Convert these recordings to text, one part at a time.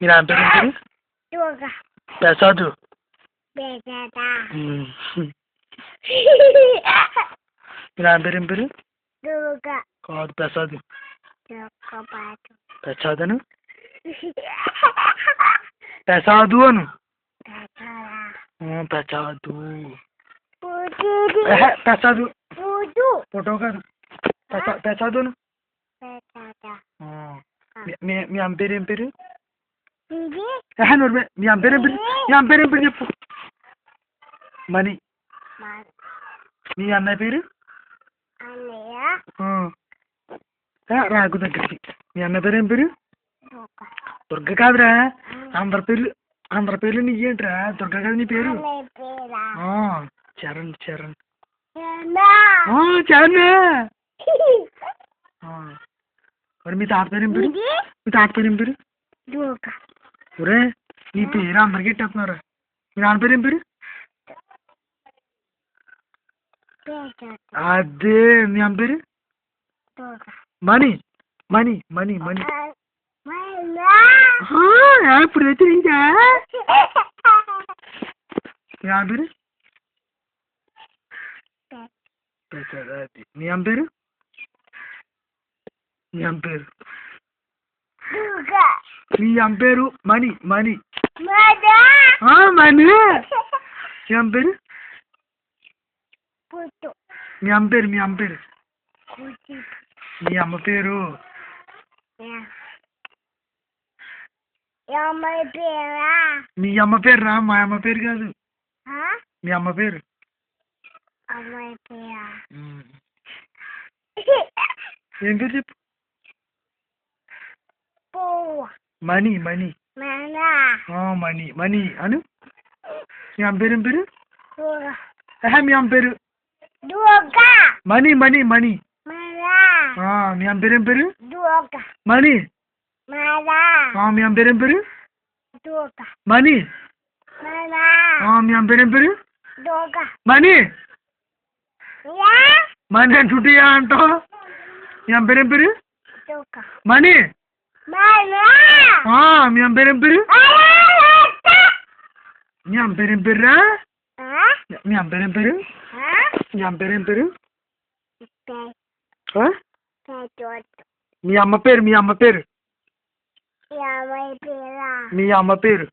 మీ నాన్న పేరు ఏం పేరు? ప్రసాద్. మీ నాన్న పేరు ఏం పేరు? కాదు ప్రసాద్. ప్రసాద్ ప్రసాదు అను. ప్రసాదు ప్రసాదు ఫోటో కాదు ప్రసాదు అను. మీ అమ్మ పేరు ఏం పేరు? మీ అమ్మ పేరు ఏం పేరు? మీ అమ్మ పేరు ఏం పేరు చెప్పు. మణి. మీ అన్నయ్య పేరు? రాకు దగ్గరికి. మీ అన్న పేరు ఏం పేరు? దుర్గ కాదురా. అందరి పేర్లు నీయేంట్రా? దుర్గ కాదు నీ పేరు. చరణ్ చరణ్ చరణ్. మరి మీ తాత పేరు ఏం పేరు? మీ తాత పేరు ఏం పేరు? ఒరే నీ పేరు అందరికి ఎట్టేస్తున్నారు. మీ నాన్న పేరు ఏం పేరు? అదే. మీ అమ్మ పేరు? మణి. మణి మణి మణి. ఇప్పుడు అయితే ఇంకా మీ అమ్మ పేరు? అది. మీ అమ్మ పేరు? మీ అమ్మ పేరు? మీ అమ్మ పేరు మణి మణి మణి. మీ అమ్మ పేరు? మీ అమ్మ పేరు? మీ అమ్మ పేరు? మీ అమ్మ పేరు? మీ అమ్మ పేరు రా. మా అమ్మ పేరు కాదు. మీ అమ్మ పేరు? ఏం పేరు చెప్పు. మణి మణి మణి మణి అను. మీ అమ్మ పేరు ఏం పేరు? మీ అమ్మ పేరు? మణి మణి మణి. మీ అమ్మ పేరు ఏం పేరు? మణి. మీ అమ్మ పేరు ఏం పేరు? మణి. మీ అమ్మ పేరు ఏం పేరు? మణి. మణి అంటుంటే అంటావు. మీ అమ్మ పేరు ఏం పేరు? మణి. మీ అమ్మ పేరు ఏం పేరు? మీ అమ్మ పేరు ఏం పేరురా? మీ అమ్మ పేరు ఏం పేరు? మీ అమ్మ పేరు ఏం పేరు? మీ అమ్మ పేరు? మీ అమ్మ పేరు? మీ అమ్మ పేరు?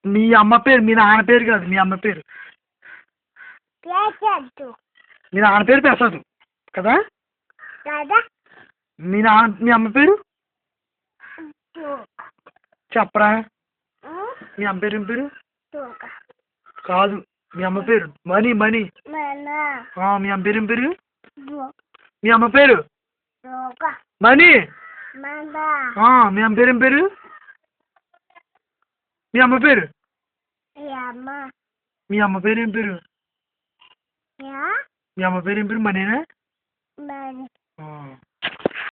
మీ అమ్మ పేరు? మీ నాన్న పేరు కాదు. మీ అమ్మ పేరు? మీ నాన్న పేరు ప్రసాద్ కదా. మీ అమ్మ పేరు చెప్పరా. మీ అమ్మ పేరు ఏం పేరు? కాదు. మీ అమ్మ పేరు? మణి మణి. మీ అమ్మ పేరు ఏం పేరు? మీ అమ్మ పేరు? మణి. మీ అమ్మ పేరు ఏం పేరు? మీ అమ్మ పేరు? మీ అమ్మ పేరు ఏం పేరు? మీ అమ్మ పేరు ఏం పేరు? మణినా?